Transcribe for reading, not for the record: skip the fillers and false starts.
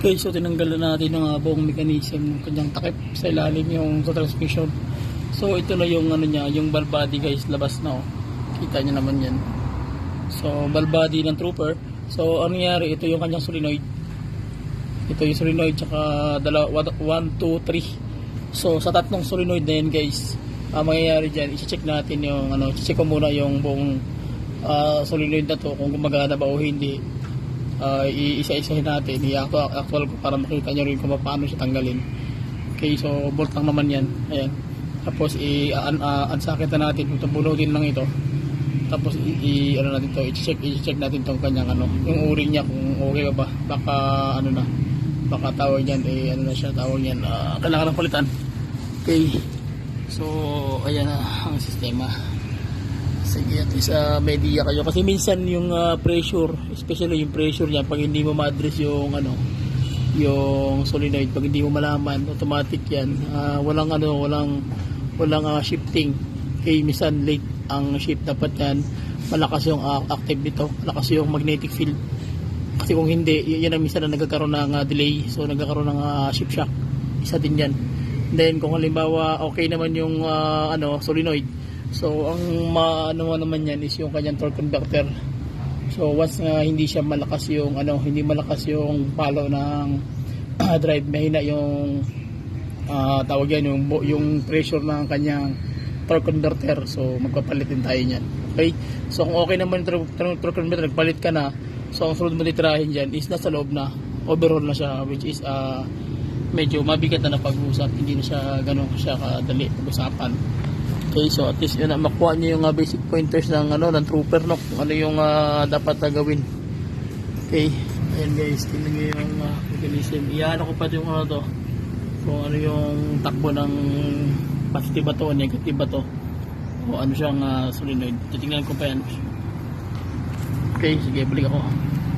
Okay, so tinanggal na natin yung buong mechanism ng kanyang takip sa ilalim yung sa transmission. So ito na yung ano niya, yung valve body guys, labas na oh. Kita niyo naman yan. So valve body ng trooper. So ano nangyari, ito yung kanyang solenoid. Ito yung solenoid tsaka 1, 2, 3. So sa tatlong solenoid na yan guys, mangyayari dyan, i-check natin yung ano, check ko muna yung buong solenoid na to kung gumagana ba o hindi. Iisa-isahin natin, i-actual ko para makita nyo rin kung paano siya tanggalin. Okay, so bolt lang naman yan. Ayan. Tapos i-unsakit na natin, bunutin lang ito. Tapos ano natin to, i-check natin tong kanyang ano, yung o-ring niya kung okay ba. Baka ano na, baka tawag niyan ano na siya, tawag niyan kailangan ng palitan. Okay. So ayan na ang sistema. Sige, at least may idea kayo kasi minsan yung pressure, especially yung pressure niya, pag hindi mo ma-address yung ano, yung solenoid, pag hindi mo malaman, automatic yan, walang shifting. Okay, minsan late ang shift, dapat yan malakas yung active nito, malakas yung magnetic field, kasi kung hindi, yan ang minsan na nagkakaroon ng delay, so nagkakaroon ng shift shock, isa din yan. Then kung halimbawa okay naman yung solenoid, so ang ano naman yan is yung kanyang torque conductor. So once hindi siya malakas yung hindi malakas yung palo ng drive, mahina yung tawag yan yung pressure ng kanyang torque converter, so magpapalit din tayo niyan. Okay, so kung okay naman yung torque converter, nagpalit ka na, so ang sunod mo titirahin dyan is nasa loob na, overall na siya, which is medyo mabigat na pag-usap, hindi na siya ganun siya kadali pag-usapan. Okay, so at least yun na, makuha nyo yung basic pointers ng ng trooper, no, kung ano yung dapat na gawin. Okay, ayan guys, tingnan nyo yung mechanism. Iyan ko pa yung to, kung ano yung takbo ng positive ba to, negative ba to, o ano siyang solenoid. Titingnan ko pa yan. Okay, sige, balik ako.